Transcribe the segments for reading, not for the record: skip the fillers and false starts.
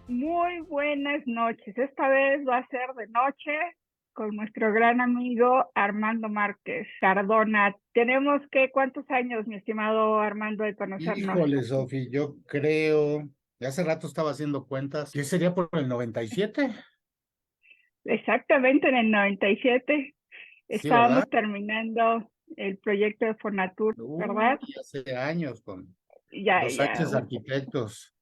Muy buenas noches. Esta vez va a ser de noche con nuestro gran amigo Armando Márquez Cardona. Tenemos que, ¿cuántos años, mi estimado Armando, de conocernos? Híjole, Sofi, yo creo, hace rato estaba haciendo cuentas, ¿qué sería por el 97? Exactamente en el 97 Sí, ¿verdad? estábamos terminando el proyecto de Fonatur, ¿verdad? Hace años con Ya, los ya. Sánchez Arquitectos,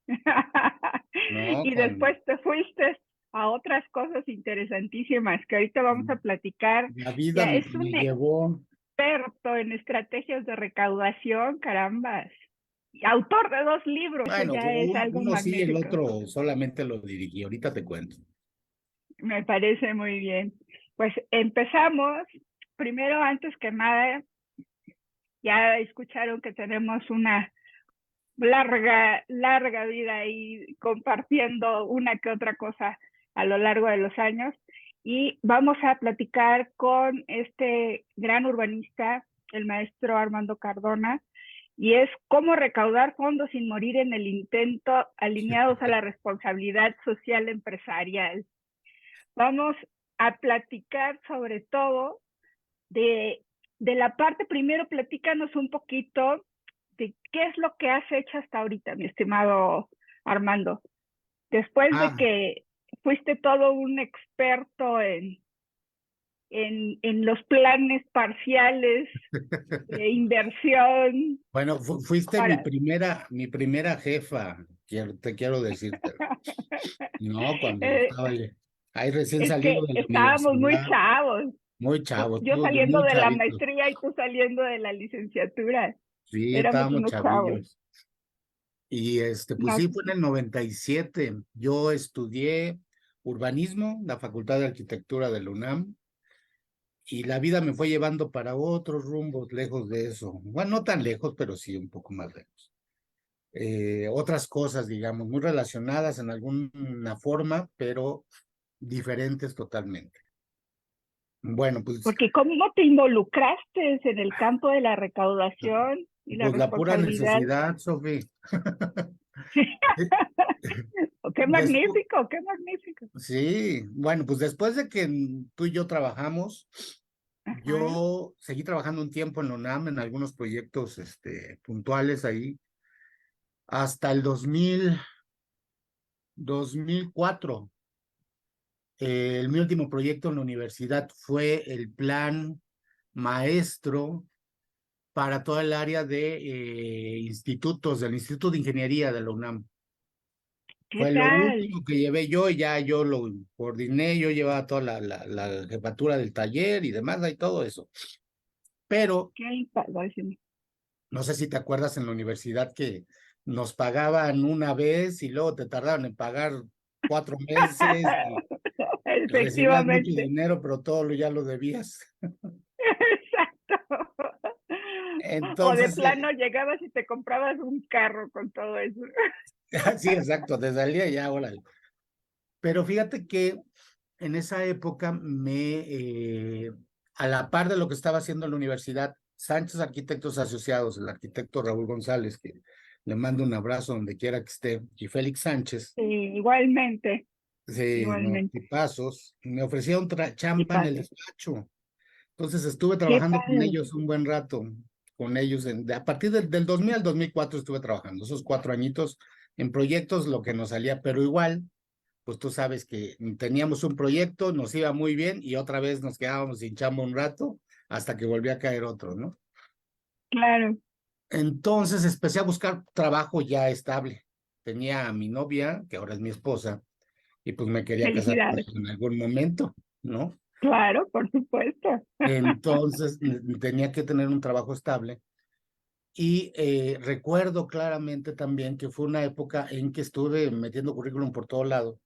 ¿no? Y después te fuiste a otras cosas interesantísimas que ahorita vamos a platicar. La vida Ya me es un llevó, experto en estrategias de recaudación, carambas. Y autor de 2 libros, eso bueno, ya es algo uno sí, el magnífico. otro solamente lo dirigí, ahorita te cuento. Me parece muy bien. Pues empezamos. Primero, antes que nada, ya escucharon que tenemos una larga vida ahí compartiendo una que otra cosa a lo largo de los años. Y vamos a platicar con este gran urbanista, el maestro Armando Cardona, y es cómo recaudar fondos sin morir en el intento, alineados a la responsabilidad social empresarial. Vamos a platicar sobre todo de, de la parte, primero platícanos un poquito de qué es lo que has hecho hasta ahorita, mi estimado Armando. Después de Ah, que fuiste todo un experto en los planes parciales de inversión bueno, fuiste mi para... primera jefa, te quiero decirte, ¿no? Cuando eh, estaba ahí recién es salido que de la estábamos muy universidad, chavos. muy chavos, Yo saliendo muy de la chavitos. maestría y tú saliendo de la licenciatura. Sí, Éramos estábamos unos chavos. chavillos. Y pues Más, sí, fue en el 97. Yo estudié urbanismo, la Facultad de Arquitectura de la UNAM, y la vida me fue llevando para otros rumbos lejos de eso. Bueno, no tan lejos, pero sí un poco más lejos. Otras cosas, digamos, muy relacionadas en alguna forma, pero diferentes totalmente. Bueno, porque ¿cómo te involucraste en el campo de la recaudación y la pues la pura responsabilidad? necesidad, Sofi. ¡Qué Después, magnífico, qué magnífico! sí, bueno, pues después de que tú y yo trabajamos, Ajá. yo seguí trabajando un tiempo en la UNAM en algunos proyectos puntuales ahí, hasta el 2004. Mi último proyecto en la universidad fue el plan maestro para toda el área de institutos, del Instituto de Ingeniería de la UNAM. ¿Qué Fue lo tal? último que llevé yo y ya yo lo coordiné, yo llevaba toda la jefatura del taller y demás, y todo eso. Pero Qué padrísimo. no sé si te acuerdas en la universidad que nos pagaban una vez y luego te tardaron en pagar 4 meses y recibías mucho Efectivamente. dinero, pero ya lo debías. Exacto. O de Entonces, plano llegabas y te comprabas un carro con todo eso. sí, exacto, te salía ya, órale. Pero fíjate que en esa época a la par de lo que estaba haciendo en la universidad, Sánchez Arquitectos Asociados, el arquitecto Raúl González, que le mando un abrazo donde quiera que esté, y Félix Sánchez, Sí, igualmente, sí, no, igualmente. tipazos, me ofrecía Y chamba en el paso. despacho. Entonces estuve Qué trabajando con padre. ellos un buen rato, con ellos, a partir del 2000 al 2004 estuve trabajando, esos 4 añitos en proyectos, lo que nos salía, pero igual pues tú sabes que teníamos un proyecto, nos iba muy bien y otra vez nos quedábamos sin chamba un rato hasta que volvía a caer otro, ¿no? Claro. Entonces empecé a buscar trabajo ya estable. Tenía a mi novia, que ahora es mi esposa, y pues me quería casar con Felicidades. ella en algún momento, ¿no? Claro, por supuesto. Entonces tenía que tener un trabajo estable. Y recuerdo claramente también que fue una época en que estuve metiendo currículum por todo lado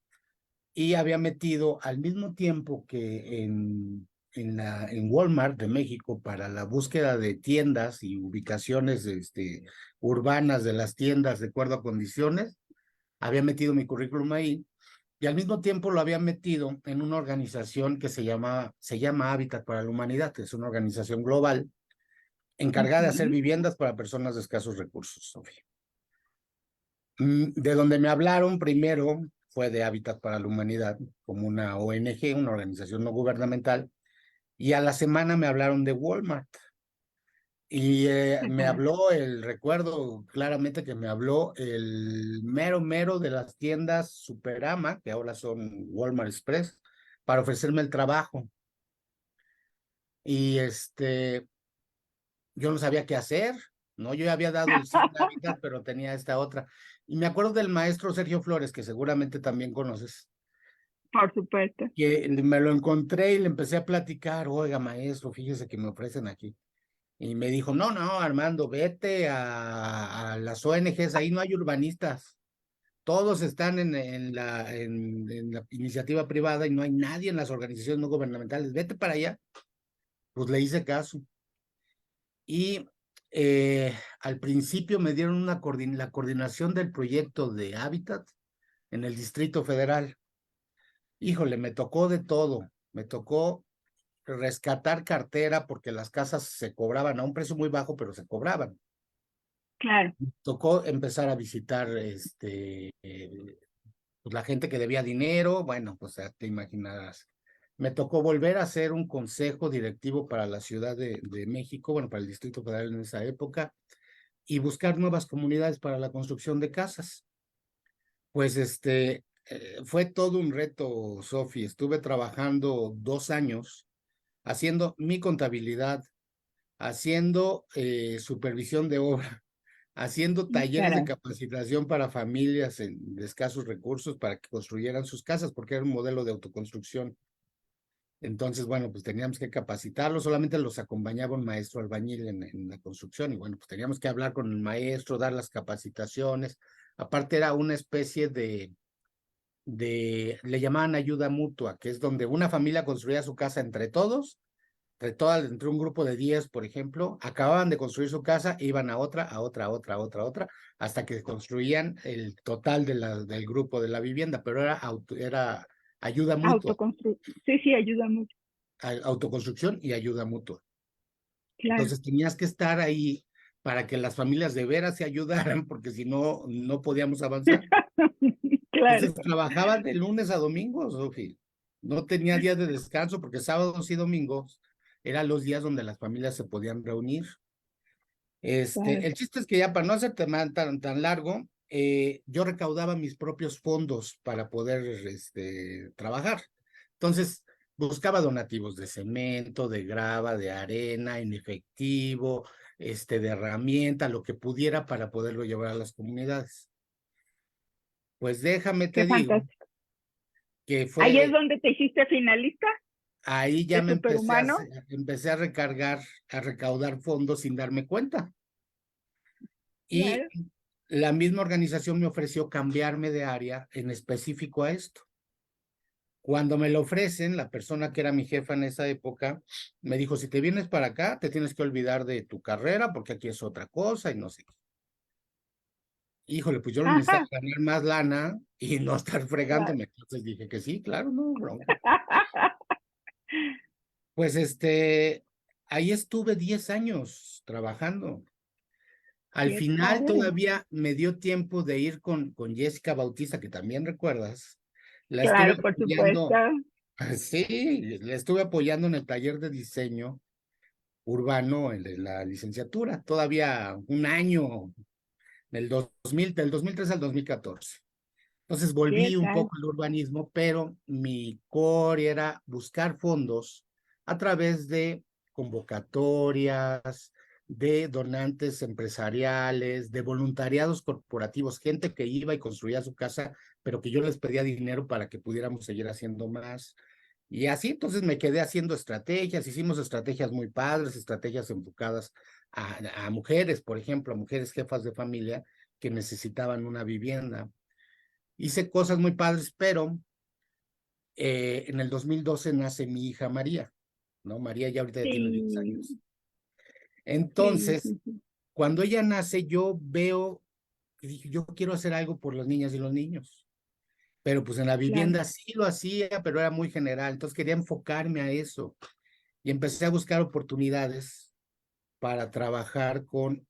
y había metido al mismo tiempo que en Walmart de México para la búsqueda de tiendas y ubicaciones urbanas de las tiendas de acuerdo a condiciones, había metido mi currículum ahí y al mismo tiempo lo había metido en una organización que se llama Hábitat para la Humanidad, que es una organización global encargada de hacer Ujú. viviendas para personas de escasos recursos, Sofía. De donde me hablaron primero fue de Hábitat para la Humanidad, como una ONG, una organización no gubernamental, y a la semana me hablaron de Walmart. Y me Ajá, habló, recuerdo claramente que me habló el mero mero de las tiendas Superama, que ahora son Walmart Express, para ofrecerme el trabajo. Y yo no sabía qué hacer, ¿no? Yo ya había dado el sí en Hábitat, pero tenía esta otra. Y me acuerdo del maestro Sergio Flores, que seguramente también conoces, por supuesto. que me lo encontré y le empecé a platicar, oiga, maestro, fíjese que me ofrecen aquí. Y me dijo, no, no, Armando, vete a las ONGs, ahí no hay urbanistas, todos están en la iniciativa privada y no hay nadie en las organizaciones no gubernamentales, vete para allá. Pues le hice caso. Y al principio me dieron la coordinación del proyecto de Hábitat en el Distrito Federal. Híjole, me tocó de todo, me tocó rescatar cartera porque las casas se cobraban a un precio muy bajo, pero se cobraban. Claro, Tocó empezar a visitar pues la gente que debía dinero, bueno, pues ya te imaginarás. Me tocó volver a hacer un consejo directivo para la Ciudad de México, bueno, para el Distrito Federal en esa época, y buscar nuevas comunidades para la construcción de casas. Pues fue todo un reto, Sofi. Estuve trabajando 2 años haciendo mi contabilidad, haciendo supervisión de obra, haciendo talleres de caray, capacitación para familias de escasos recursos para que construyeran sus casas, porque era un modelo de autoconstrucción. Entonces, bueno, pues teníamos que capacitarlos, solamente los acompañaba un maestro albañil en la construcción y bueno, pues teníamos que hablar con el maestro, dar las capacitaciones. Aparte era una especie le llamaban ayuda mutua, que es donde una familia construía su casa entre todos entre un grupo de 10, por ejemplo, acababan de construir su casa, iban a otra, a otra, a otra, a otra, a otra, hasta que construían el total del grupo de la vivienda, pero era ayuda mutua, autoconstruir. Sí, sí, ayuda mucho. autoconstrucción y ayuda mutua. Claro, Entonces tenías que estar ahí para que las familias de veras se ayudaran, porque si no, no podíamos avanzar. claro, Entonces trabajaba de lunes a domingo, Sofi. No tenía días de descanso porque sábados y domingos eran los días donde las familias se podían reunir. claro. El chiste es que ya para no hacerte tan largo, yo recaudaba mis propios fondos para poder trabajar. Entonces, buscaba donativos de cemento, de grava, de arena, en efectivo, de herramienta, lo que pudiera para poderlo llevar a las comunidades. Pues déjame Qué te digo fantástico. que Ahí es fue, donde te hiciste finalista ahí ya de me Superhumano. empecé a recargar, a recaudar fondos sin darme cuenta. Y Claro. la misma organización me ofreció cambiarme de área en específico a esto. Cuando me lo ofrecen, la persona que era mi jefa en esa época me dijo, si te vienes para acá, te tienes que olvidar de tu carrera porque aquí es otra cosa y no sé qué. Híjole, pues yo lo necesitaba Ajá, ganar más lana y no estar claro. fregándome. Entonces dije que sí, claro, no, bronca. Pues ahí estuve 10 años trabajando. Al Qué final padre. todavía me dio tiempo de ir con Jessica Bautista, que también recuerdas. La estuve Claro, por supuesto. apoyando, sí, la estuve apoyando en el taller de diseño urbano, el de la licenciatura, todavía un año, del 2003 al 2014. Entonces volví ¿Qué un tal? poco al urbanismo, pero mi core era buscar fondos a través de convocatorias, de donantes empresariales, de voluntariados corporativos, gente que iba y construía su casa, pero que yo les pedía dinero para que pudiéramos seguir haciendo más. Y así, entonces me quedé haciendo estrategias, hicimos estrategias muy padres, estrategias enfocadas a mujeres, por ejemplo, a mujeres jefas de familia que necesitaban una vivienda. Hice cosas muy padres, pero en el 2012 nace mi hija María, ¿no? María ya ahorita ya tiene 10 años. Sí, sí, Entonces, sí, sí. cuando ella nace, yo veo, que dije, yo quiero hacer algo por las niñas y los niños. Pero pues en la Claro. vivienda sí lo hacía, pero era muy general. Entonces quería enfocarme a eso. Y empecé a buscar oportunidades para trabajar con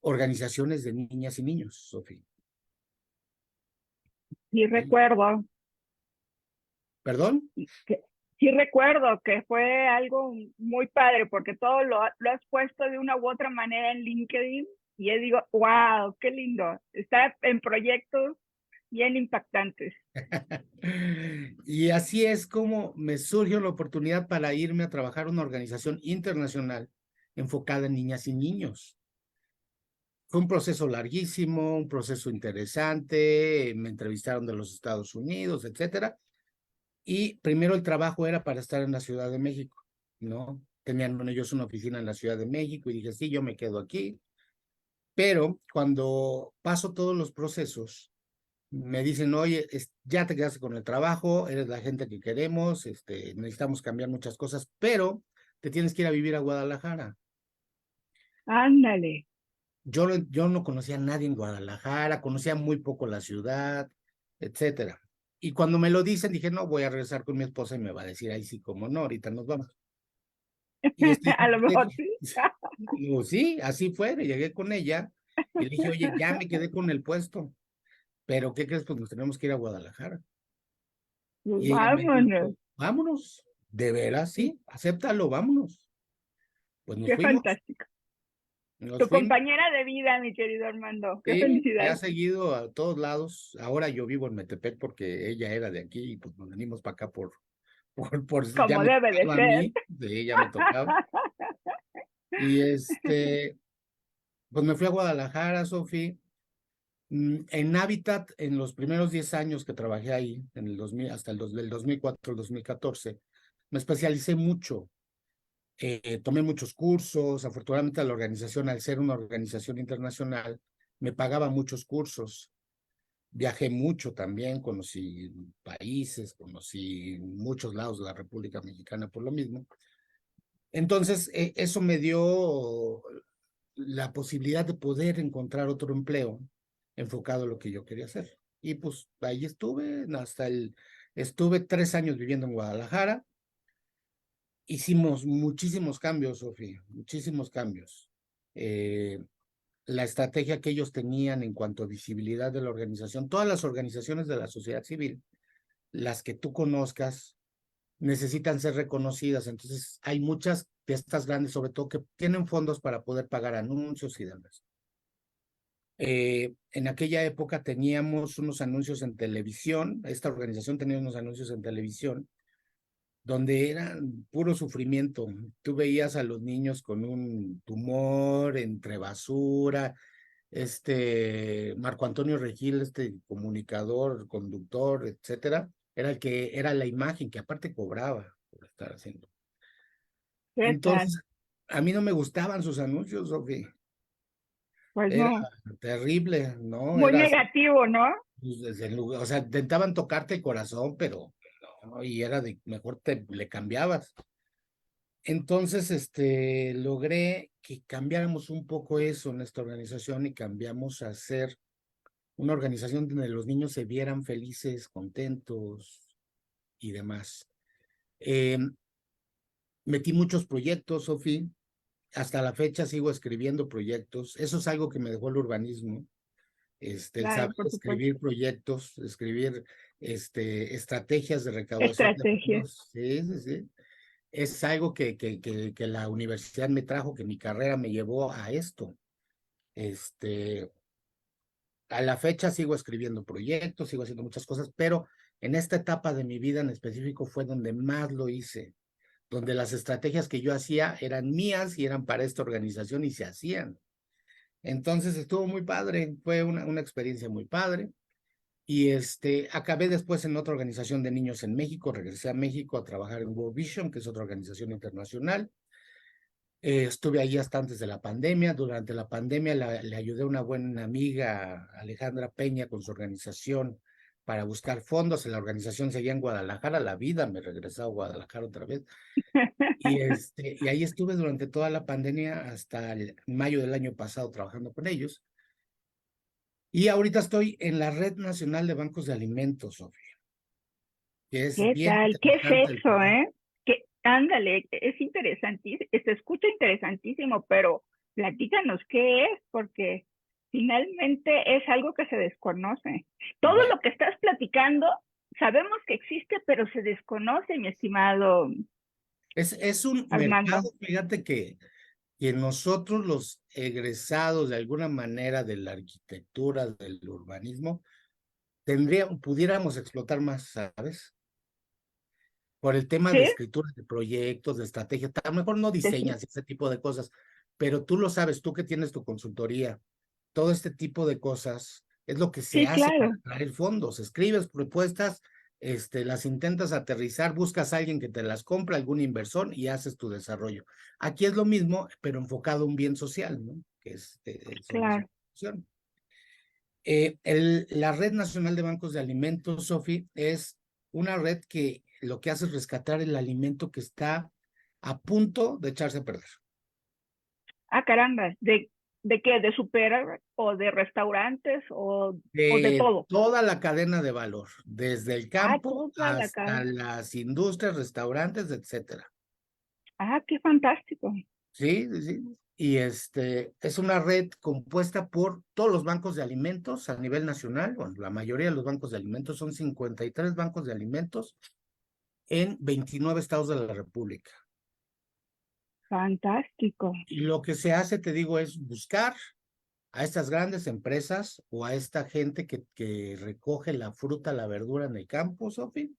organizaciones de niñas y niños, Sofía. Sí recuerdo, ¿Perdón? que, sí recuerdo que fue algo muy padre porque todo lo has puesto de una u otra manera en LinkedIn y yo digo, wow, qué lindo. Está en proyectos bien impactantes. Y así es como me surgió la oportunidad para irme a trabajar a una organización internacional enfocada en niñas y niños. Fue un proceso larguísimo, un proceso interesante, me entrevistaron de los Estados Unidos, etcétera. Y primero el trabajo era para estar en la Ciudad de México, ¿no? Tenían ellos una oficina en la Ciudad de México y dije, sí, yo me quedo aquí. Pero cuando paso todos los procesos, me dicen, oye, ya te quedaste con el trabajo, eres la gente que queremos, necesitamos cambiar muchas cosas, pero te tienes que ir a vivir a Guadalajara. Ándale. Yo no conocía a nadie en Guadalajara, conocía muy poco la ciudad, etcétera. Y cuando me lo dicen, dije, no, voy a regresar con mi esposa y me va a decir, ay, sí, cómo no, ahorita nos vamos. Y A lo mejor sí. digo, sí, así fue, llegué con ella y le dije, oye, ya me quedé con el puesto, pero ¿qué crees? Pues nos tenemos que ir a Guadalajara. Pues Y ella me vámonos. dijo, vámonos, de veras, sí, acéptalo, vámonos. Pues Qué fantástico. nos Tu fuimos, compañera de vida, mi querido Armando. Qué sí, me ha felicidad. seguido a todos lados. Ahora yo vivo en Metepec porque ella era de aquí y pues nos venimos para acá ya Como me debe de tocaba a ser. mí, sí, ya me tocaba. Y pues me fui a Guadalajara, Sofía. En Habitat, en los primeros 10 años que trabajé ahí, en el 2000, hasta del 2004 al 2014, me especialicé mucho. Tomé muchos cursos. Afortunadamente, la organización, al ser una organización internacional, me pagaba muchos cursos. Viajé mucho también, conocí países, conocí muchos lados de la República Mexicana por lo mismo. Entonces, eso me dio la posibilidad de poder encontrar otro empleo enfocado en lo que yo quería hacer. Y pues ahí estuve 3 años viviendo en Guadalajara. Hicimos muchísimos cambios, Sofía, muchísimos cambios. Eh, la estrategia que ellos tenían en cuanto a visibilidad de la organización, todas las organizaciones de la sociedad civil, las que tú conozcas, necesitan ser reconocidas. Entonces, hay muchas de estas grandes, sobre todo, que tienen fondos para poder pagar anuncios y demás. En aquella época teníamos unos anuncios en televisión, esta organización tenía unos anuncios en televisión donde era puro sufrimiento. Tú veías a los niños con un tumor entre basura, Marco Antonio Regil, comunicador, conductor, etcétera, era el que era la imagen que aparte cobraba por estar haciendo. ¿Qué tal? Entonces, a mí no me gustaban sus anuncios, Sofía. Pues Era no. terrible, ¿no? Muy Era así, negativo, ¿no? pues, o sea, intentaban tocarte el corazón, pero no, y era de mejor le cambiabas. Entonces, logré que cambiáramos un poco eso en esta organización y cambiamos a ser una organización donde los niños se vieran felices, contentos y demás. Eh, Metí muchos proyectos, Sofía. Hasta la fecha sigo escribiendo proyectos. Eso es algo que me dejó el urbanismo. El Claro, saber por supuesto. escribir proyectos, escribir estrategias de recaudación de Estrategia. fondos. Sí, sí, sí. Es algo que la universidad me trajo, que mi carrera me llevó a esto. Este, a la fecha sigo escribiendo proyectos, sigo haciendo muchas cosas, pero en esta etapa de mi vida en específico fue donde más lo hice, donde las estrategias que yo hacía eran mías y eran para esta organización y se hacían. Entonces estuvo muy padre, fue una experiencia muy padre. Y acabé después en otra organización de niños en México, regresé a México a trabajar en World Vision, que es otra organización internacional. Estuve ahí hasta antes de la pandemia. Durante la pandemia le ayudé a una buena amiga, Alejandra Peña, con su organización para buscar fondos. La organización seguía en Guadalajara, la vida me regresó a Guadalajara otra vez. Y ahí estuve durante toda la pandemia hasta mayo del año pasado trabajando con ellos. Y ahorita estoy en la Red Nacional de Bancos de Alimentos, Sofía, que es ¿Qué bien tal? ¿Qué es interesante el eso, trabajo. eh? Ándale, es interesantísimo, se escucha interesantísimo, pero Platícanos qué es, porque finalmente es algo que se desconoce. Todo Bueno, lo que estás platicando sabemos que existe, pero se desconoce, mi estimado es un Armando. mercado, fíjate que nosotros los egresados de alguna manera de la arquitectura, del urbanismo, pudiéramos explotar más, ¿sabes? Por el tema Sí, de escritura de proyectos, de estrategia, a lo mejor no sí, diseñas ese tipo de cosas, pero tú lo sabes, tú que tienes tu consultoría, todo este tipo de cosas es lo que se sí, hace para claro, atraer fondos. Escribes propuestas, las intentas aterrizar, buscas a alguien que te las compra, algún inversor y haces tu desarrollo. Aquí es lo mismo, pero enfocado a un bien social, ¿no? Que son las claro. instituciones. La Red Nacional de Bancos de Alimentos, Sofi, es una red que lo que hace es rescatar el alimento que está a punto de echarse a perder. Ah, caramba, ¿de qué? ¿De super o de restaurantes o de De todo? toda la cadena de valor, desde el Ah, campo toda la hasta cadena. las industrias, restaurantes, etcétera. Ah, qué fantástico. Sí, sí, sí. Y es una red compuesta por todos los bancos de alimentos a nivel nacional. Bueno, la mayoría de los bancos de alimentos son 53 bancos de alimentos en 29 estados de la República. Fantástico. Y lo que se hace, te digo, es buscar a estas grandes empresas o a esta gente que recoge la fruta, la verdura en el campo, Sofi,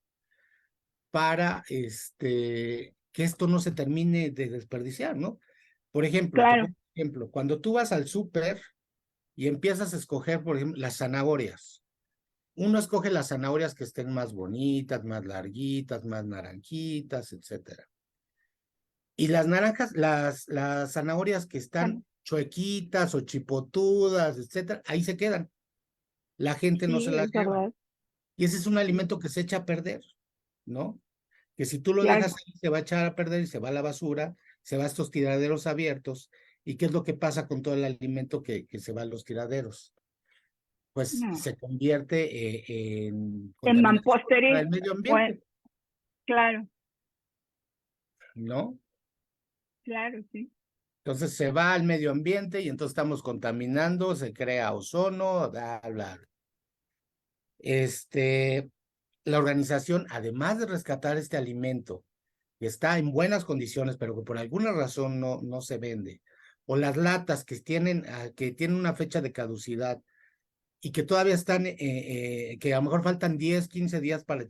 para que esto no se termine de desperdiciar, ¿no? Por ejemplo, te Claro. pongo un ejemplo, cuando tú vas al súper y empiezas a escoger, por ejemplo, las zanahorias, uno escoge las zanahorias que estén más bonitas, más larguitas, más naranjitas, etcétera. Y las naranjas, las zanahorias que están chuequitas o chipotudas, etcétera, ahí se quedan. La gente no se Sí, las es lleva. verdad. Y ese es un alimento que se echa a perder, ¿no? Que si tú lo Claro. dejas ahí, se va a echar a perder y se va a la basura, se va a estos tiraderos abiertos. ¿Y qué es lo que pasa con todo el alimento que se va a los tiraderos? Pues No. se convierte en En contaminación para mampostería. el medio Bueno, ambiente, claro, ¿no? claro, sí. Entonces se va al medio ambiente y entonces estamos contaminando, se crea ozono, bla, bla. Este, la organización, además de rescatar este alimento, que está en buenas condiciones, pero que por alguna razón no se vende, o las latas que tienen una fecha de caducidad y que todavía están, que a lo mejor faltan 10, 15 días para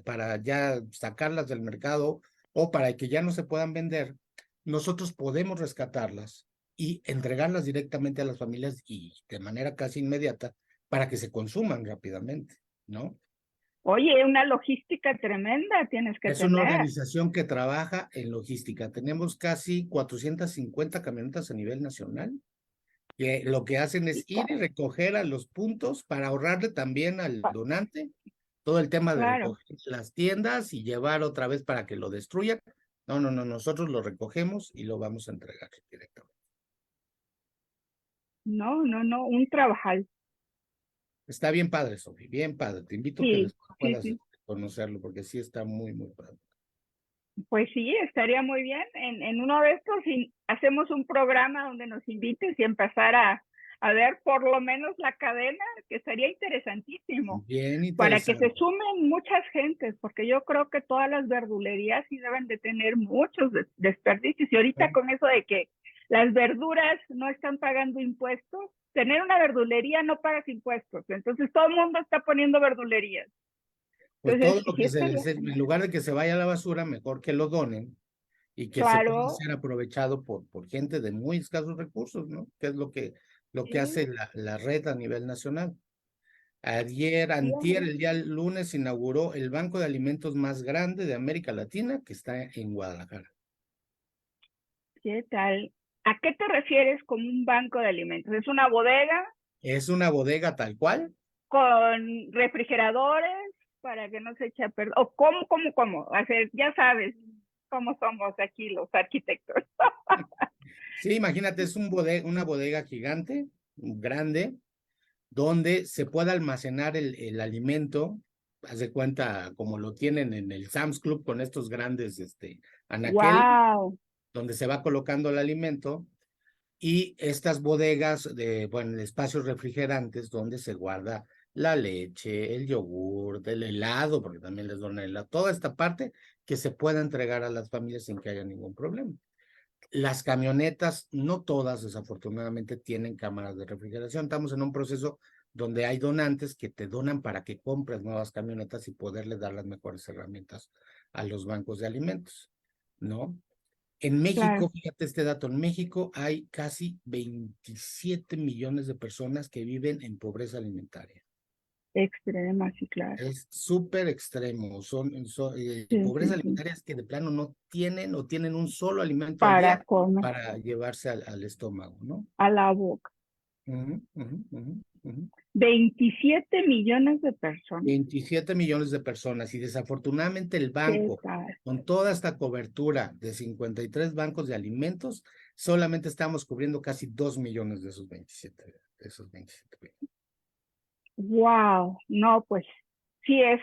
para ya sacarlas del mercado o para que ya no se puedan vender, nosotros podemos rescatarlas y entregarlas directamente a las familias y de manera casi inmediata para que se consuman rápidamente, ¿no? Oye, una logística tremenda tienes que Es una tener. organización que trabaja en logística. Tenemos casi 450 camionetas a nivel nacional, que lo que hacen es Sí, ir y recoger a los puntos para ahorrarle también al ca- donante todo el tema de claro. recoger las tiendas y llevar otra vez para que lo destruyan. No, no, no, nosotros lo recogemos y lo vamos a entregar directamente. No, no, no, un trabajal. Está bien padre, Sofi, bien padre. Te invito a que Sí, después sí, puedas sí. conocerlo porque sí está muy, muy padre. Pues sí, estaría muy bien. En uno de estos, si hacemos un programa donde nos invites y empezar a ver por lo menos la cadena, que sería interesantísimo, Bien para que se interesante. sumen muchas gentes, porque yo creo que todas las verdulerías sí deben de tener muchos desperdicios. Y ahorita ¿No? con eso de que las verduras no están pagando impuestos, tener una verdulería no pagas impuestos. Entonces todo el mundo está poniendo verdulerías. Pues todo Entonces, lo sí que se estaría les, en genial. lugar de que se vaya a la basura, mejor que lo donen y que se pueda Claro, ser aprovechado por gente de muy escasos recursos, ¿no? Que es lo que sí, hace la red a nivel nacional. Ayer, sí, antier, hombre. el día lunes, inauguró el banco de alimentos más grande de América Latina, que está en Guadalajara. ¿Qué tal? ¿A qué te refieres con un banco de alimentos? ¿Es una bodega Es una bodega tal cual. con refrigeradores para que no se eche a perder? ¿O cómo? O sea, ya sabes cómo somos aquí los arquitectos. Sí, imagínate, es una bodega gigante, grande, donde se puede almacenar el alimento, haz de cuenta como lo tienen en el Sam's Club con estos grandes anaqueles, ¡Wow! donde se va colocando el alimento y estas bodegas de, bueno, espacios refrigerantes donde se guarda la leche, el yogur, el helado, porque también les donan helado, toda esta parte que se pueda entregar a las familias sin que haya ningún problema. Las camionetas, no todas desafortunadamente tienen cámaras de refrigeración. Estamos en un proceso donde hay donantes que te donan para que compres nuevas camionetas y poderle dar las mejores herramientas a los bancos de alimentos, ¿no? En México, Claro, fíjate este dato, en México hay casi 27 millones de personas que viven en pobreza alimentaria. extrema, sí, claro. Es súper extremo, Sí, pobreza sí, sí. alimentaria es que de plano no tienen o tienen un solo alimento al Para día comer para llevarse al estómago, ¿no? a la boca. Ujú, ujú, ujú, ujú. 27 millones de personas. 27 millones de personas y desafortunadamente el ¿Qué banco, tal? con toda esta cobertura de 53 bancos de alimentos, solamente estamos cubriendo casi 2 millones de esos 27. De esos 27 millones. Wow, no, pues sí es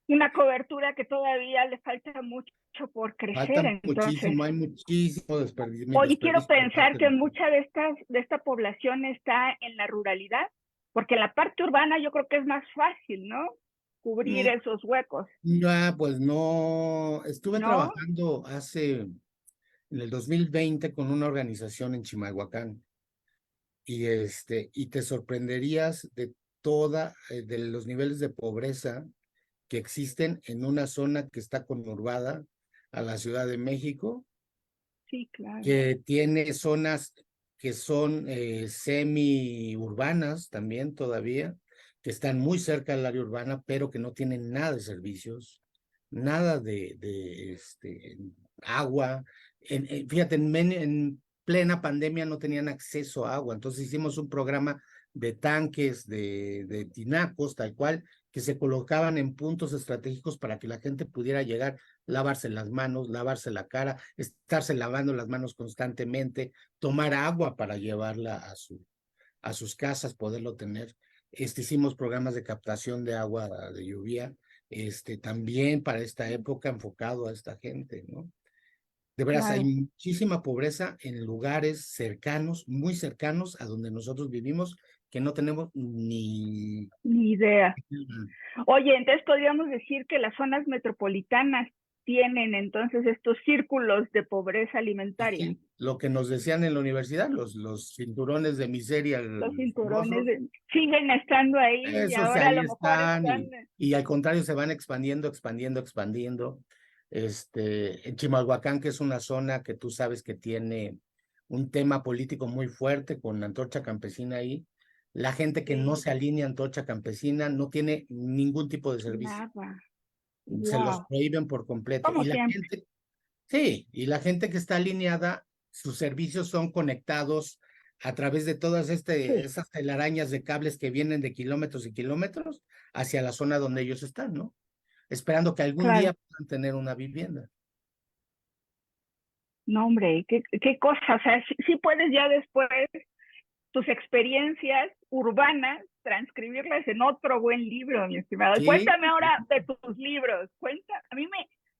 una cobertura que todavía le falta mucho por crecer, Falta entonces. muchísimo, hay muchísimo desperdicio, Oye, quiero desperdicio por pensar parte que de... mucha de esta población está en la ruralidad, porque en la parte urbana yo creo que es más fácil, ¿no? Cubrir Mm, esos huecos, ya, pues no, estuve ¿no? trabajando en el 2020 con una organización en Chimalhuacán y te sorprenderías de de los niveles de pobreza que existen en una zona que está conurbada a la Ciudad de México, Sí, claro, que tiene zonas que son semi-urbanas también todavía, que están muy cerca del área urbana, pero que no tienen nada de servicios, nada de agua. Fíjate, en plena pandemia no tenían acceso a agua, entonces hicimos un programa de tanques, de tinacos, tal cual, que se colocaban en puntos estratégicos para que la gente pudiera llegar, lavarse las manos, lavarse la cara, estarse lavando las manos constantemente, tomar agua para llevarla a sus casas, poderlo tener. Hicimos programas de captación de agua de lluvia, también para esta época enfocado a esta gente, ¿no? De veras, hay claro, muchísima pobreza en lugares cercanos, muy cercanos a donde nosotros vivimos, que no tenemos ni... ni idea. Oye, entonces podríamos decir que las zonas metropolitanas tienen entonces estos círculos de pobreza alimentaria, Sí, lo que nos decían en la universidad, los cinturones de miseria los cinturones famosos, siguen estando ahí y esos ahora a ahí lo mejor están están, y al contrario se van expandiendo, expandiendo, expandiendo. En Chimalhuacán, que es una zona que tú sabes que tiene un tema político muy fuerte con Antorcha Campesina ahí, la gente que no sí, se alinea a Antorcha Campesina no tiene ningún tipo de servicio, nada, se los wow, prohíben por completo. como siempre, Sí, y la gente que está alineada, sus servicios son conectados a través de todas sí, esas telarañas de cables que vienen de kilómetros y kilómetros hacia la zona donde ellos están, ¿no? Esperando que algún claro, día puedan tener una vivienda. no hombre, qué cosa, o sea, sí puedes ya después tus experiencias urbanas, transcribirlas en otro buen libro, mi estimado. Sí, Cuéntame ahora de tus libros. A mí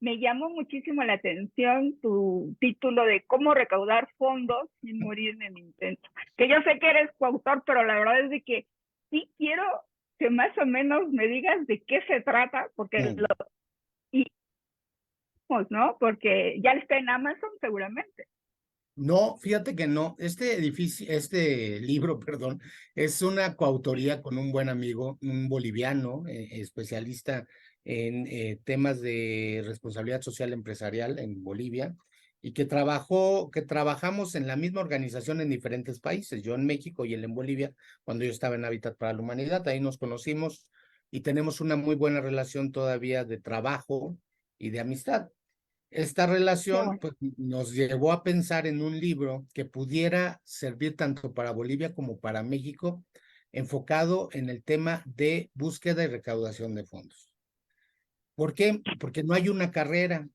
me llamó muchísimo la atención tu título de Cómo recaudar fondos sin morir en el intento. Que yo sé que eres coautor, pero la verdad es de que sí quiero que más o menos me digas de qué se trata, porque mm. ¿no? Porque ya está en Amazon seguramente. No, fíjate que no. Este libro, perdón, es una coautoría con un buen amigo, un boliviano, especialista en temas de responsabilidad social empresarial en Bolivia, y que trabajamos en la misma organización en diferentes países, yo en México y él en Bolivia, cuando yo estaba en Hábitat para la Humanidad, ahí nos conocimos y tenemos una muy buena relación todavía de trabajo y de amistad. Esta Qué relación bueno. pues, nos llevó a pensar en un libro que pudiera servir tanto para Bolivia como para México, enfocado en el tema de búsqueda y recaudación de fondos. ¿Por qué? Porque no hay una carrera.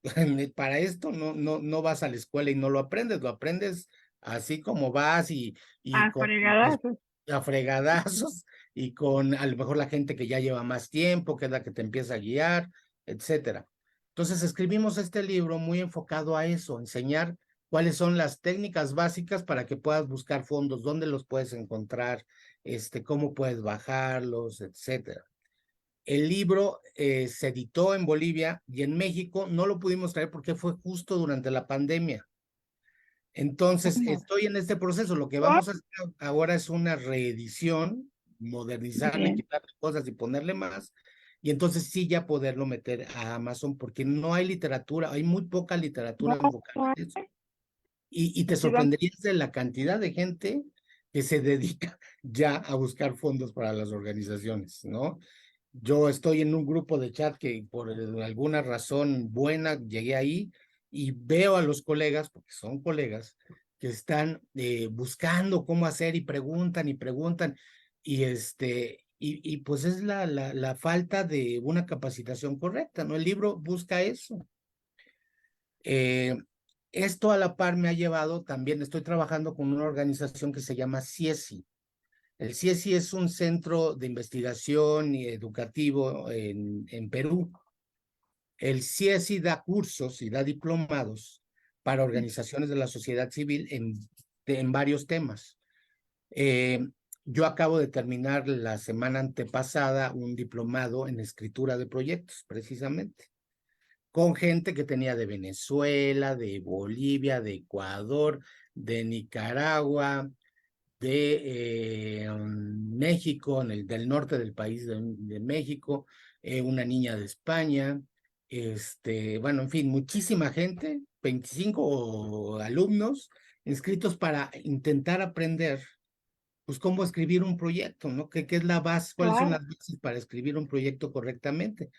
Para esto no vas a la escuela y no lo aprendes así como vas y Ah, con fregadazos. a fregadazos y con a lo mejor la gente que ya lleva más tiempo, que es la que te empieza a guiar, etcétera. Entonces escribimos este libro muy enfocado a eso, enseñar cuáles son las técnicas básicas para que puedas buscar fondos, dónde los puedes encontrar, cómo puedes bajarlos, etcétera. El libro se editó en Bolivia y en México no lo pudimos traer porque fue justo durante la pandemia. Entonces, estoy en este proceso. Lo que vamos a hacer ahora es una reedición, modernizarle, Bien. quitarle cosas y ponerle más. Y entonces sí ya poderlo meter a Amazon, porque no hay literatura, hay muy poca literatura No, enfocada no en eso. Y te sí, sorprenderías de la cantidad de gente que se dedica ya a buscar fondos para las organizaciones, ¿no? Yo estoy en un grupo de chat que por alguna razón buena llegué ahí y veo a los colegas, porque son colegas, que están buscando cómo hacer y preguntan, y pues es la falta de una capacitación correcta, ¿no? El libro busca eso. Eh, Esto a la par me ha llevado, también estoy trabajando con una organización que se llama CIESI. El CIESI es un centro de investigación y educativo en Perú. El CIESI da cursos y da diplomados para organizaciones de la sociedad civil en varios temas. Yo acabo de terminar la semana antepasada un diplomado en escritura de proyectos, precisamente, con gente que tenía de Venezuela, de Bolivia, de Ecuador, de Nicaragua, de México, del norte del país de México, una niña de España, bueno, en fin, muchísima gente, 25 alumnos inscritos para intentar aprender, pues, cómo escribir un proyecto, ¿no? ¿Qué es la base? ¿Cuáles son claro, las bases para escribir un proyecto correctamente?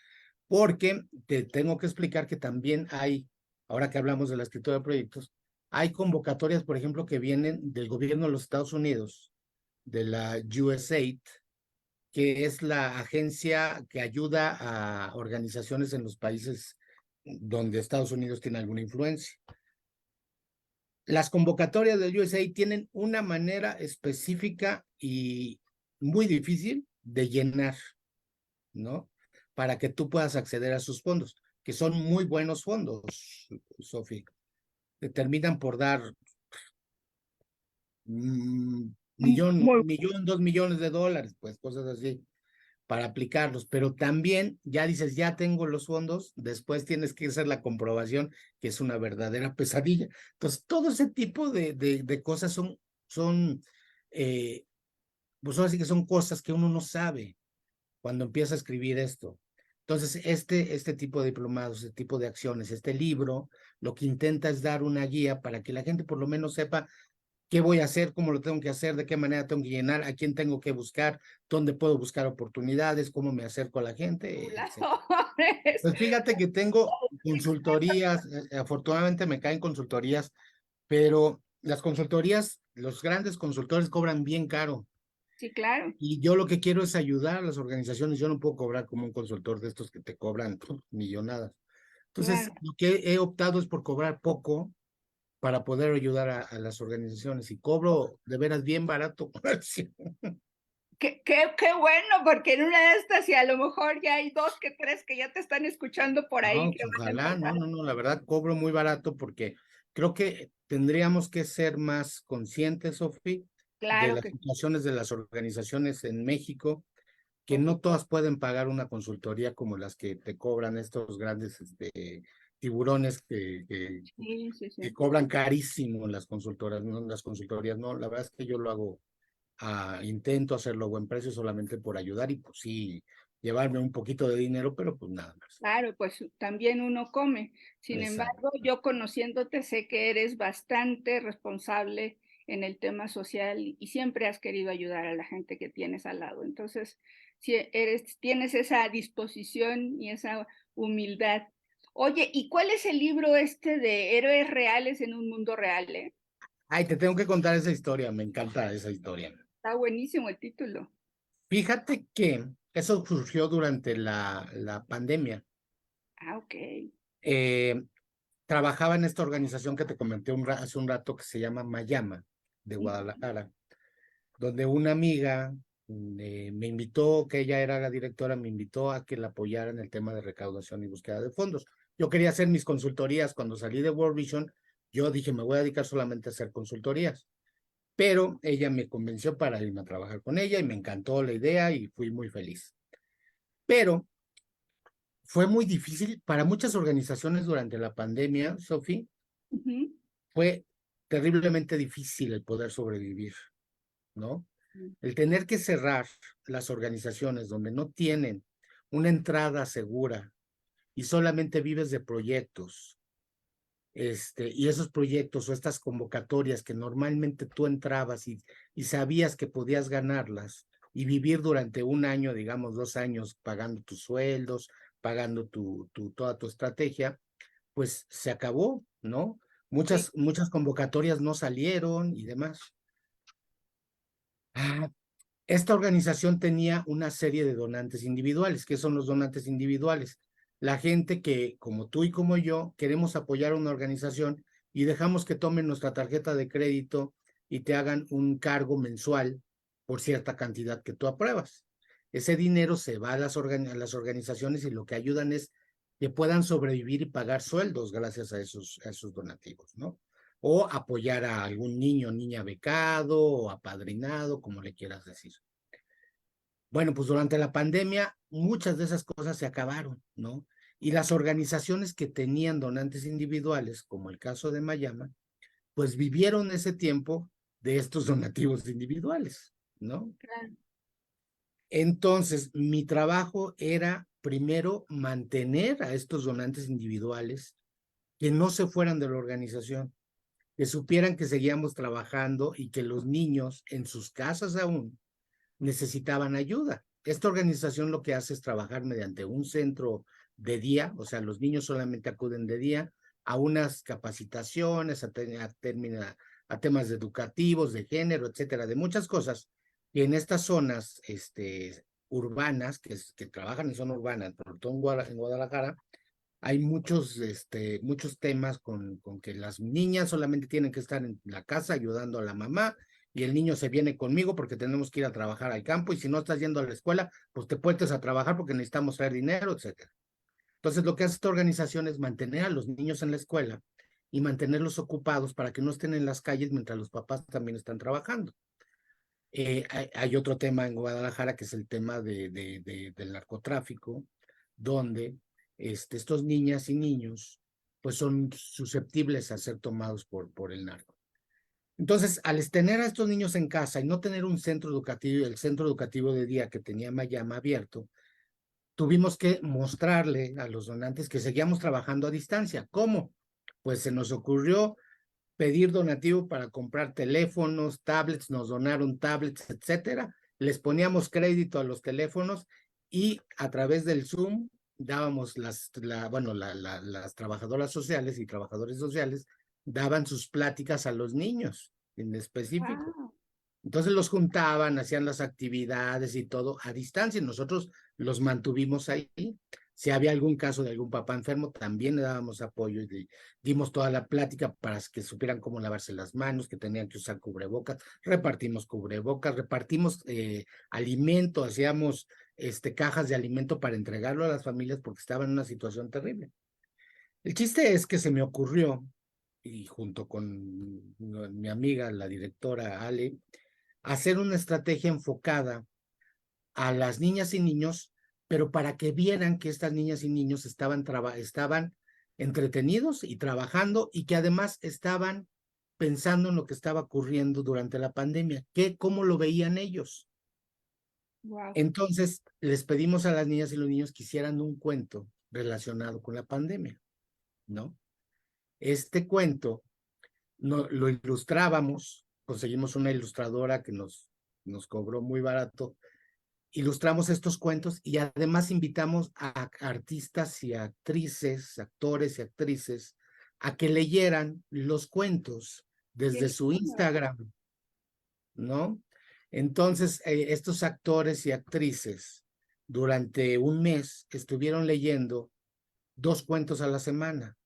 Porque te tengo que explicar que también hay, ahora que hablamos de la escritura de proyectos, hay convocatorias, por ejemplo, que vienen del gobierno de los Estados Unidos, de la USAID, que es la agencia que ayuda a organizaciones en los países donde Estados Unidos tiene alguna influencia. Las convocatorias del USAID tienen una manera específica y muy difícil de llenar, ¿no? Para que tú puedas acceder a sus fondos, que son muy buenos fondos, Sofía. Te terminan por dar muy 2 millones de dólares, pues cosas así, para aplicarlos. Pero también ya dices, ya tengo los fondos, después tienes que hacer la comprobación, que es una verdadera pesadilla. Entonces, todo ese tipo de cosas son pues ahora sí que son cosas que uno no sabe cuando empieza a escribir esto. Entonces, este tipo de diplomados, este tipo de acciones, este libro, lo que intenta es dar una guía para que la gente por lo menos sepa qué voy a hacer, cómo lo tengo que hacer, de qué manera tengo que llenar, a quién tengo que buscar, dónde puedo buscar oportunidades, cómo me acerco a la gente, etc. pobladores. Pues fíjate que tengo consultorías, afortunadamente me caen consultorías, pero las consultorías, los grandes consultores cobran bien caro. Sí, claro, Y yo lo que quiero es ayudar a las organizaciones. Yo no puedo cobrar como un consultor de estos que te cobran millonadas. Entonces, claro. lo que he optado es por cobrar poco para poder ayudar a las organizaciones. Y cobro de veras bien barato. Sí. Qué bueno, porque en una de estas, y a lo mejor ya hay 2 que 3 que ya te están escuchando por ahí No, que pues van a ojalá, empezar. no, la verdad cobro muy barato porque creo que tendríamos que ser más conscientes, Sofi, de Claro las que sí. situaciones de las organizaciones en México, que no todas pueden pagar una consultoría como las que te cobran estos grandes tiburones Sí, sí, que sí. cobran carísimo las consultoras, no, las consultorías, no, la verdad es que yo lo hago, intento hacerlo a buen precio solamente por ayudar y pues sí, llevarme un poquito de dinero, pero pues nada más. Claro, pues también uno come. Sin Exacto. embargo, yo conociéndote sé que eres bastante responsable en el tema social y siempre has querido ayudar a la gente que tienes al lado. Entonces, si tienes esa disposición y esa humildad. Oye, ¿y cuál es el libro este de héroes reales en un mundo real, eh? Ay, te tengo que contar esa historia, me encanta esa historia. Está buenísimo el título. Fíjate que eso surgió durante la pandemia. Ah, ok. Eh, Trabajaba en esta organización que te comenté hace un rato que se llama Mayama, de Guadalajara, donde una amiga me invitó, que ella era la directora, me invitó a que la apoyara en el tema de recaudación y búsqueda de fondos. Yo quería hacer mis consultorías cuando salí de World Vision, yo dije, me voy a dedicar solamente a hacer consultorías. Pero ella me convenció para irme a trabajar con ella y me encantó la idea y fui muy feliz. Pero fue muy difícil para muchas organizaciones durante la pandemia, Sofi, Ujú. fue terriblemente difícil el poder sobrevivir, ¿no? Mm. El tener que cerrar las organizaciones donde no tienen una entrada segura y solamente vives de proyectos, y esos proyectos o estas convocatorias que normalmente tú entrabas y sabías que podías ganarlas y vivir durante un año, digamos 2 años, pagando tus sueldos, pagando toda tu estrategia, pues se acabó, ¿no? Sí, Muchas convocatorias no salieron y demás. Ah, esta organización tenía una serie de donantes individuales. ¿Qué son los donantes individuales? La gente que, como tú y como yo, queremos apoyar a una organización y dejamos que tomen nuestra tarjeta de crédito y te hagan un cargo mensual por cierta cantidad que tú apruebas. Ese dinero se va a a las organizaciones y lo que ayudan es que puedan sobrevivir y pagar sueldos gracias a esos donativos, ¿no? O apoyar a algún niño o niña becado o apadrinado, como le quieras decir. Bueno, pues durante la pandemia muchas de esas cosas se acabaron, ¿no? Y las organizaciones que tenían donantes individuales, como el caso de Mayama, pues vivieron ese tiempo de estos donativos individuales, ¿no? claro. Entonces, mi trabajo era primero mantener a estos donantes individuales que no se fueran de la organización, que supieran que seguíamos trabajando y que los niños en sus casas aún necesitaban ayuda. Esta organización lo que hace es trabajar mediante un centro de día, o sea, los niños solamente acuden de día a unas capacitaciones, a temas educativos, de género, etcétera, de muchas cosas. Y en estas zonas urbanas, que trabajan en zona urbana, sobre todo en Guadalajara, hay muchos temas con que las niñas solamente tienen que estar en la casa ayudando a la mamá y el niño se viene conmigo porque tenemos que ir a trabajar al campo y si no estás yendo a la escuela, pues te puedes a trabajar porque necesitamos traer dinero, etcétera. Entonces, lo que hace esta organización es mantener a los niños en la escuela y mantenerlos ocupados para que no estén en las calles mientras los papás también están trabajando. Hay otro tema en Guadalajara que es el tema del narcotráfico, donde estos niñas y niños pues son susceptibles a ser tomados por el narco. Entonces, al tener a estos niños en casa y no tener un centro educativo, el centro educativo de día que tenía Mayama abierto, tuvimos que mostrarle a los donantes que seguíamos trabajando a distancia. ¿Cómo? Pues se nos ocurrió pedir donativo para comprar teléfonos, tablets, nos donaron tablets, etcétera. Les poníamos crédito a los teléfonos y a través del Zoom dábamos las trabajadoras sociales y trabajadores sociales daban sus pláticas a los niños en específico. Wow. Entonces los juntaban, hacían las actividades y todo a distancia y nosotros los mantuvimos ahí. Si había algún caso de algún papá enfermo, también le dábamos apoyo y dimos toda la plática para que supieran cómo lavarse las manos, que tenían que usar cubrebocas, repartimos alimento, hacíamos cajas de alimento para entregarlo a las familias porque estaban en una situación terrible. El chiste es que se me ocurrió, y junto con mi amiga, la directora Ale, hacer una estrategia enfocada a las niñas y niños, pero para que vieran que estas niñas y niños estaban entretenidos y trabajando y que además estaban pensando en lo que estaba ocurriendo durante la pandemia, cómo lo veían ellos. Wow. Entonces, les pedimos a las niñas y los niños que hicieran un cuento relacionado con la pandemia, ¿no? Este cuento lo ilustrábamos, conseguimos una ilustradora que nos cobró muy barato, ilustramos estos cuentos y además invitamos a artistas y actrices, actores y actrices, a que leyeran los cuentos Qué desde su lindo. Instagram, ¿no? Entonces, estos actores y actrices durante un mes estuvieron leyendo 2 cuentos a la semana.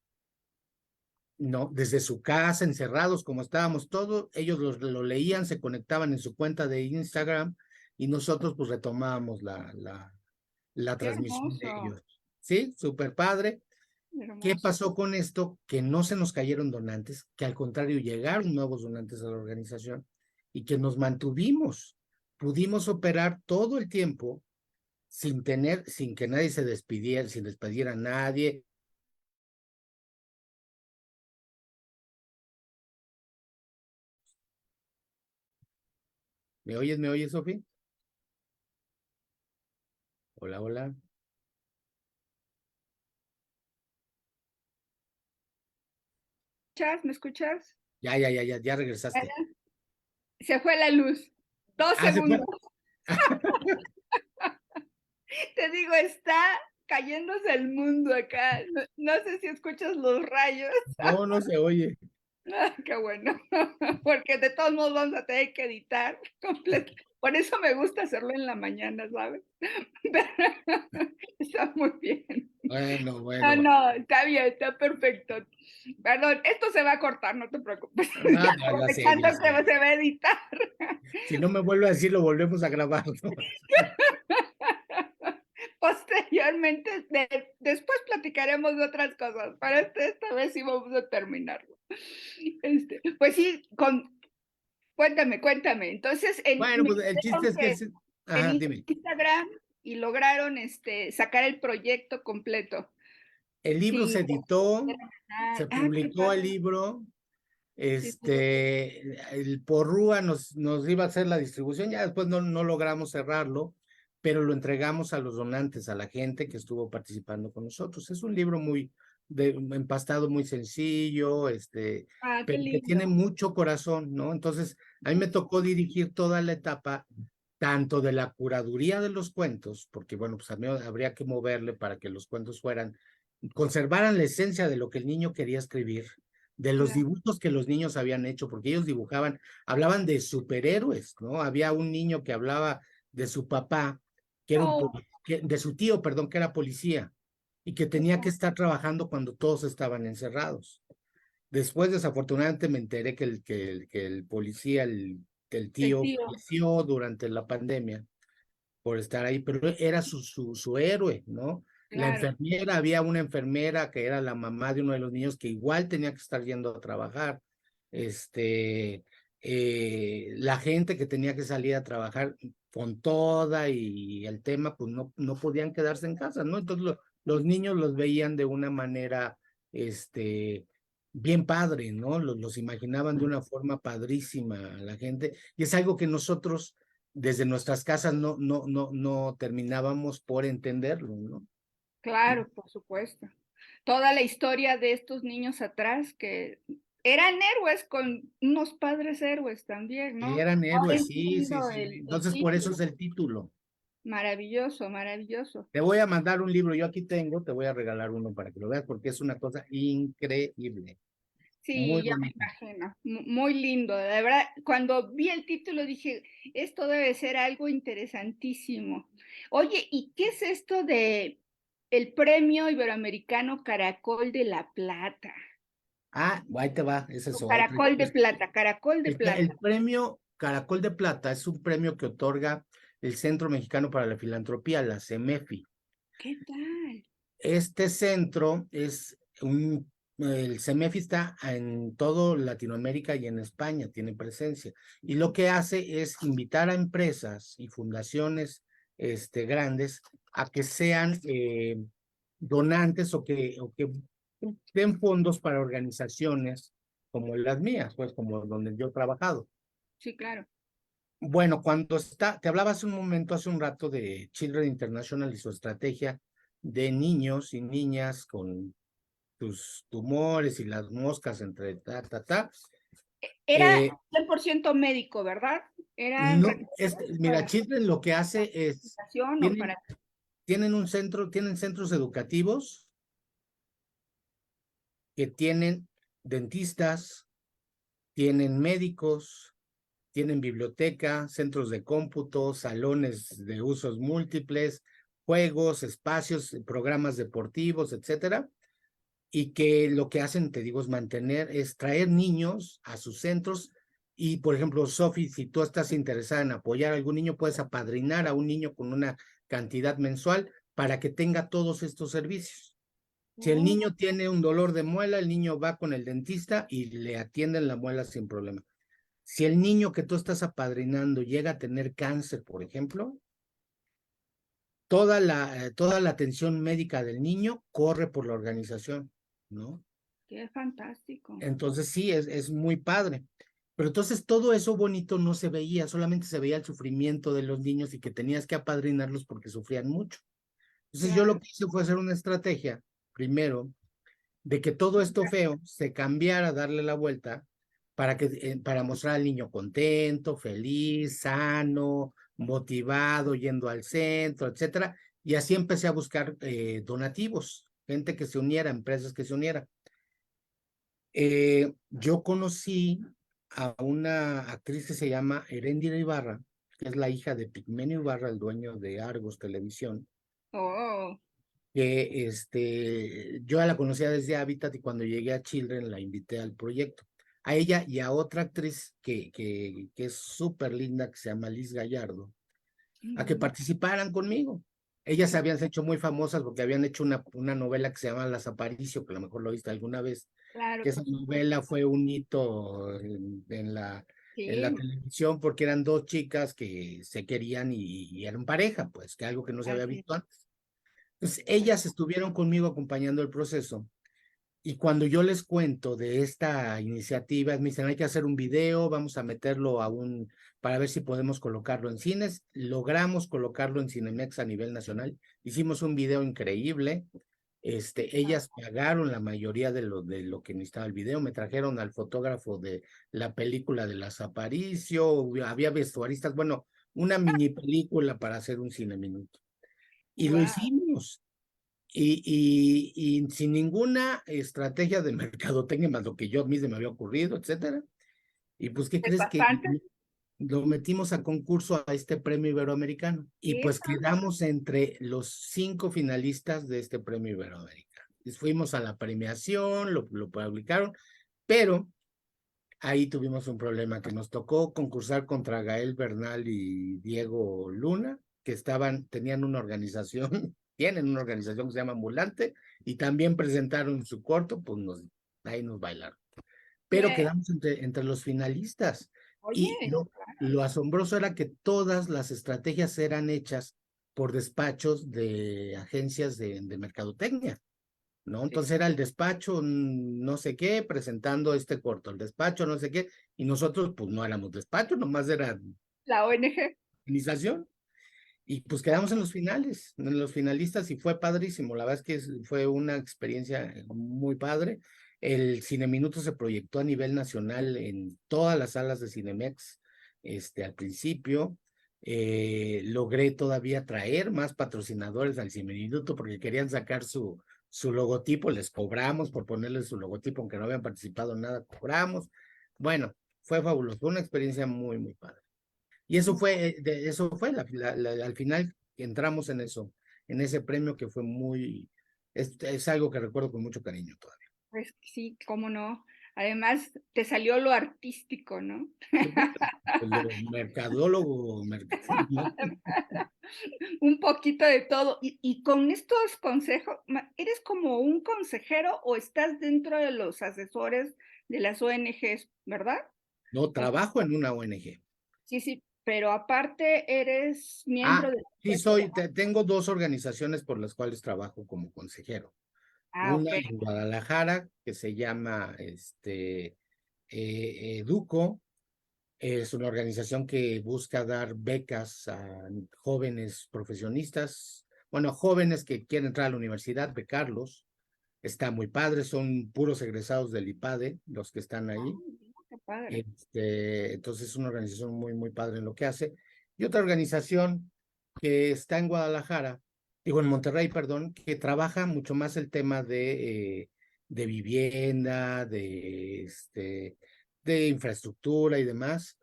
No, desde su casa, encerrados como estábamos todos, ellos lo leían, se conectaban en su cuenta de Instagram y nosotros pues retomábamos la Qué transmisión de hermoso. ellos. Sí, súper padre. ¿Qué Hermoso. pasó con esto? Que no se nos cayeron donantes, que al contrario llegaron nuevos donantes a la organización y que nos mantuvimos. Pudimos operar todo el tiempo sin que nadie se despidiera, sin despedir a nadie. Me oyes, Sofi? Hola, hola. ¿Me escuchas? Ya regresaste. Se fue la luz. Dos Ah, se fue. segundos. Te digo, está cayéndose el mundo acá. No, no sé si escuchas los rayos. No, no se oye. Ah, qué bueno, porque de todos modos vamos a tener que editar completo. Por eso me gusta hacerlo en la mañana, ¿sabes? Está muy bien. Bueno, No, bueno. no, está bien, está perfecto. Perdón, esto se va a cortar, no te preocupes. Ya Ya sé, aprovechando ya que sé. se va a editar. Si no me vuelve a decir, lo volvemos a grabar, ¿no? Posteriormente, después platicaremos de otras cosas, pero esta vez sí vamos a terminarlo. Pues sí, cuéntame. Entonces, Bueno, me pues el quedé chiste con es que que sí. Ajá, tenían dime. Instagram y lograron sacar el proyecto completo. El libro Sí, se editó, se qué publicó el padre. libro. Sí, sí. El Porrúa nos iba a hacer la distribución, ya después no logramos cerrarlo, pero lo entregamos a los donantes, a la gente que estuvo participando con nosotros. Es un libro empastado, muy sencillo, Qué pero que tiene lindo. mucho corazón, ¿no? Entonces, a mí me tocó dirigir toda la etapa, tanto de la curaduría de los cuentos, porque bueno, pues a mí habría que moverle para que los cuentos conservaran la esencia de lo que el niño quería escribir, de los Claro. dibujos que los niños habían hecho, porque ellos hablaban de superhéroes, ¿no? Había un niño que hablaba de su papá, que era Oh, de su tío, perdón, que era policía, y que qué tenía que padre. estar trabajando cuando todos estaban encerrados. Después, desafortunadamente, me enteré que el policía, el El tío, tío, falleció durante la pandemia por estar ahí, pero era su héroe, ¿no? La claro. enfermera, había una enfermera que era la mamá de uno de los niños que igual tenía que estar yendo a trabajar. Este, la gente que tenía que salir a trabajar con toda y el tema, pues no podían quedarse en casa, ¿no? Entonces los niños los veían de una manera, bien padre, ¿no? Los imaginaban de una forma padrísima a la gente, y es algo que nosotros desde nuestras casas no terminábamos por entenderlo, ¿no? Claro, por supuesto. Toda la historia de estos niños atrás que eran héroes con unos padres héroes también, ¿no? Eran Ahora héroes, sí, sí, entiendo sí. el Entonces, por eso título. es el título. Maravilloso, maravilloso. Te voy a mandar un libro, yo aquí tengo, te voy a regalar uno para que lo veas, porque es una cosa increíble, muy Sí, ya me bonito. imagino. Muy lindo. De verdad, cuando vi el título dije, esto debe ser algo interesantísimo. Oye, ¿y qué es esto de el Premio Iberoamericano Caracol de la Plata? Ahí te va, ese O es otro. Caracol de Plata, Caracol de Plata. El premio Caracol de Plata es un premio que otorga el Centro Mexicano para la Filantropía, la CEMEFI. ¿Qué tal? Este centro el CEMEFI está en todo Latinoamérica y en España, tiene presencia. Y lo que hace es invitar a empresas y fundaciones grandes a que sean donantes o que den fondos para organizaciones como las mías, pues como donde yo he trabajado. Sí, claro. Bueno, te hablaba hace un momento, hace un rato de Children International y su estrategia de niños y niñas con tus tumores y las moscas entre ta. Era Eh, 100% médico, ¿verdad? Eran no, recursos mira, para Children lo que hace es, educación o para... tienen, tienen centros educativos que tienen dentistas, tienen médicos, tienen biblioteca, centros de cómputo, salones de usos múltiples, juegos, espacios, programas deportivos, etcétera. Y que lo que hacen, te digo, es traer niños a sus centros. Y, por ejemplo, Sofi, si tú estás interesada en apoyar a algún niño, puedes apadrinar a un niño con una cantidad mensual para que tenga todos estos servicios. Si el Oh, niño tiene un dolor de muela, el niño va con el dentista y le atienden la muela sin problema. Si el niño que tú estás apadrinando llega a tener cáncer, por ejemplo, toda la atención médica del niño corre por la organización, ¿no? qué fantástico. Entonces sí, es muy padre. Pero entonces todo eso bonito no se veía, solamente se veía el sufrimiento de los niños y que tenías que apadrinarlos porque sufrían mucho. Entonces yo lo Claro, que hice fue hacer una estrategia, primero, de que todo esto feo se cambiara, darle la vuelta para mostrar al niño contento, feliz, sano, motivado, yendo al centro, etcétera. Y así empecé a buscar donativos, gente que se uniera, empresas que se unieran. Yo conocí a una actriz que se llama Heréndira Ibarra, que es la hija de Pigmenio Ibarra, el dueño de Argos Televisión, oh, que yo la conocía desde Habitat y cuando llegué a Children la invité al proyecto. A ella y a otra actriz que es súper linda, que se llama Liz Gallardo, a que mm, participaran conmigo. Ellas se habían hecho muy famosas porque habían hecho una novela que se llama Las Aparicio, que a lo mejor lo viste alguna vez, claro que que esa sí. novela fue un hito en la Sí, televisión porque eran dos chicas que se querían y eran pareja, pues, que algo que no se había así visto es. antes. Entonces, ellas estuvieron conmigo acompañando el proceso y cuando yo les cuento de esta iniciativa, me dicen, hay que hacer un video, vamos a meterlo para ver si podemos colocarlo en cines. Logramos colocarlo en Cinemex a nivel nacional. Hicimos un video increíble. Ellas pagaron la mayoría de lo que necesitaba el video. Me trajeron al fotógrafo de la película de Las Aparicio, había vestuaristas, bueno, una mini película para hacer un cine minuto. Y lo Wow, hicimos. Y sin ninguna estrategia de mercadotecnia más lo que yo mismo me había ocurrido, etcétera. Y pues, ¿qué es crees que bastante. lo metimos a concurso a este premio iberoamericano? Y pues Eso, quedamos entre los 5 finalistas de este premio iberoamericano. Y fuimos a la premiación, lo publicaron, pero ahí tuvimos un problema que nos tocó concursar contra Gael Bernal y Diego Luna, que tenían una organización, tienen una organización que se llama Ambulante, y también presentaron su corto, pues ahí nos bailaron. Pero que, quedamos entre los finalistas. Y oye, lo asombroso era que todas las estrategias eran hechas por despachos de agencias de mercadotecnia. ¿No? sí, Entonces era el despacho, no sé qué, presentando este corto, el despacho, no sé qué, y nosotros pues no éramos despacho, nomás era la ONG. organización, y pues quedamos en los finalistas, y fue padrísimo, la verdad es que fue una experiencia muy padre. El Cine Minuto se proyectó a nivel nacional en todas las salas de Cinemex, al principio. Logré todavía traer más patrocinadores al Cine Minuto porque querían sacar su logotipo, les cobramos por ponerle su logotipo, aunque no habían participado en nada, cobramos. Bueno, fue fabuloso, fue una experiencia muy, muy padre. Y eso fue al final entramos en eso, en ese premio que fue es algo que recuerdo con mucho cariño todavía. Pues sí, cómo no. Además, te salió lo artístico, ¿no? Pues lo mercadólogo, ¿no? Un poquito de todo. Y con estos consejos, ¿eres como un consejero o estás dentro de los asesores de las ONGs, verdad? No, O- trabajo en una ONG. sí, sí, pero aparte eres miembro Ah, del sí, equipo de... tengo dos organizaciones por las cuales trabajo como consejero. Ah, Una ok. en Guadalajara, que se llama Educo. Es una organización que busca dar becas a jóvenes profesionistas, bueno, jóvenes que quieren entrar a la universidad, becarlos. Está muy padre, son puros egresados del IPADE, los que están Ah, ahí. qué padre. Entonces es una organización muy, muy padre en lo que hace. Y otra organización que está en Guadalajara, digo en Monterrey, perdón, que trabaja mucho más el tema de vivienda, de infraestructura y demás,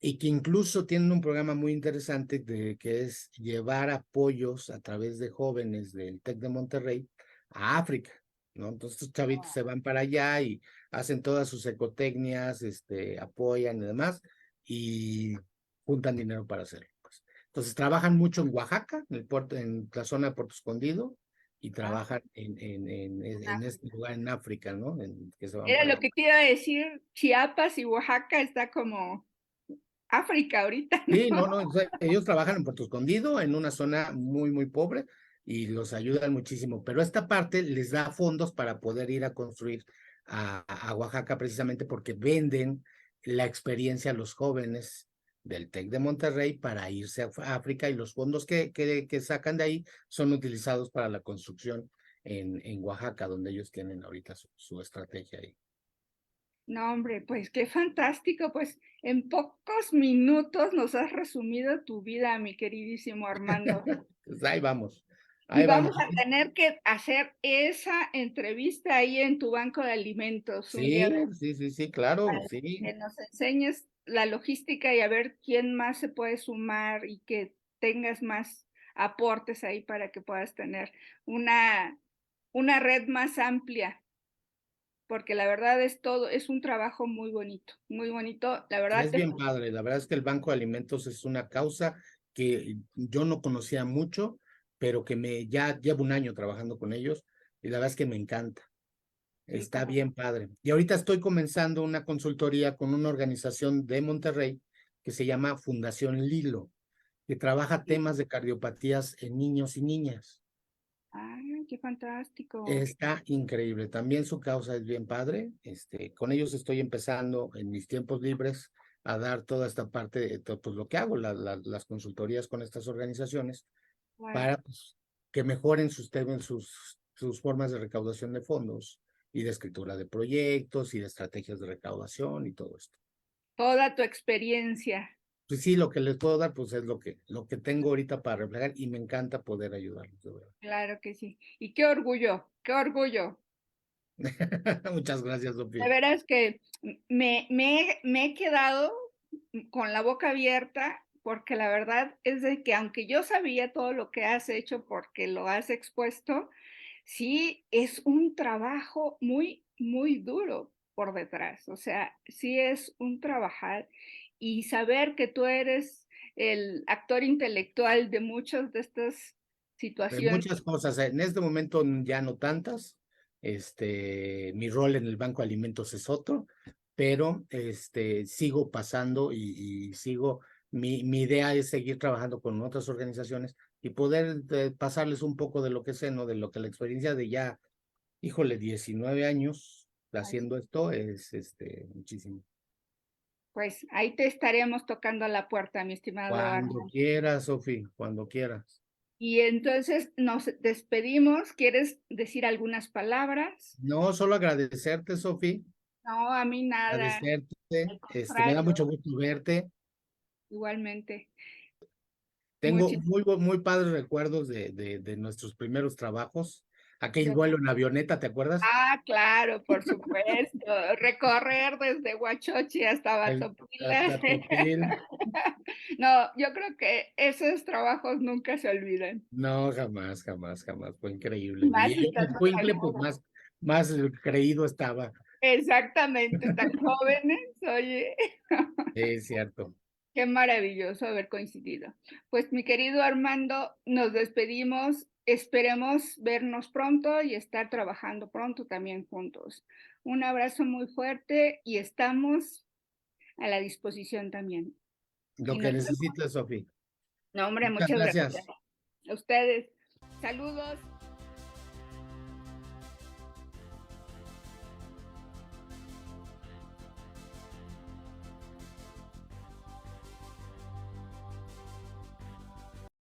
y que incluso tienen un programa muy interesante que es llevar apoyos a través de jóvenes del TEC de Monterrey a África, ¿no? Entonces estos chavitos se van para allá y hacen todas sus ecotecnias, apoyan y demás, y juntan dinero para hacerlo, pues. Entonces trabajan mucho en Oaxaca, en la zona de Puerto Escondido, y Ah, trabajan en este lugar en África, ¿no? Que se van era para lo allá. que te iba a decir, Chiapas y Oaxaca está como África ahorita, Sí, ¿no? no, no, o sea, ellos trabajan en Puerto Escondido, en una zona muy, muy pobre, y los ayudan muchísimo, pero esta parte les da fondos para poder ir a construir a Oaxaca precisamente porque venden la experiencia a los jóvenes del TEC de Monterrey para irse a África y los fondos que sacan de ahí son utilizados para la construcción en Oaxaca, donde ellos tienen ahorita su estrategia ahí. No, hombre, pues qué fantástico, pues en pocos minutos nos has resumido tu vida, mi queridísimo Armando. Pues ahí vamos, Y ahí vamos. vamos a tener que hacer esa entrevista ahí en tu banco de alimentos un día Sí, sí, sí, sí, claro, para sí. que nos enseñes la logística y a ver quién más se puede sumar y que tengas más aportes ahí para que puedas tener una, una red más amplia, porque la verdad es todo, es un trabajo muy bonito, la verdad Es te bien padre, la verdad es que el Banco de Alimentos es una causa que yo no conocía mucho, pero que ya llevo un año trabajando con ellos y la verdad es que me encanta, sí, está bien padre. Y ahorita estoy comenzando una consultoría con una organización de Monterrey que se llama Fundación Lilo, que trabaja temas de cardiopatías en niños y niñas. ay, qué fantástico. Está increíble. También su causa es bien padre. Con ellos estoy empezando en mis tiempos libres a dar toda esta parte de pues, lo que hago, las consultorías con estas organizaciones Claro. para pues, que mejoren sus temas, sus formas de recaudación de fondos y de escritura de proyectos y de estrategias de recaudación y todo esto. Toda tu experiencia. Pues sí, lo que les puedo dar, pues es lo que tengo ahorita para reflejar y me encanta poder ayudarlos, de verdad. Claro que sí. Y qué orgullo, qué orgullo. Muchas gracias, Sofía. De veras que me he quedado con la boca abierta porque la verdad es de que aunque yo sabía todo lo que has hecho porque lo has expuesto, sí es un trabajo muy, muy duro por detrás. O sea, sí es un trabajar y saber que tú eres el actor intelectual de muchas de estas situaciones. Muchas cosas. En este momento ya no tantas. Mi rol en el Banco de Alimentos es otro, pero sigo pasando y sigo. Mi idea es seguir trabajando con otras organizaciones y poder pasarles un poco de lo que sé, ¿no? De lo que la experiencia de ya, híjole, 19 años haciendo esto es muchísimo. Pues ahí te estaremos tocando la puerta, mi estimado Cuando Arnold. quieras, Sofi, cuando quieras. Y entonces nos despedimos. ¿Quieres decir algunas palabras? No, solo agradecerte, Sofi, No, a mí nada, agradecerte. al Me da contrario, mucho gusto verte. igualmente. Tengo Muchis- muy padres recuerdos de nuestros primeros trabajos. Aquel yo- vuelo en avioneta, ¿te acuerdas? claro, por supuesto. Recorrer desde Huachochi hasta Batopila. Hasta Topil. No, yo creo que esos trabajos nunca se olvidan. No, jamás, jamás, jamás. Fue increíble. Más Y yo estando en tan Cuincle, pues jóvenes. más creído estaba. Exactamente, tan jóvenes, oye. Es cierto. Qué maravilloso haber coincidido. Pues mi querido Armando, nos despedimos. Esperemos vernos pronto y estar trabajando pronto también juntos. Un abrazo muy fuerte y estamos a la disposición también. Lo Y que nos vemos. necesites, Sofía. No, hombre, Muchas muchas gracias. gracias. A ustedes. Saludos.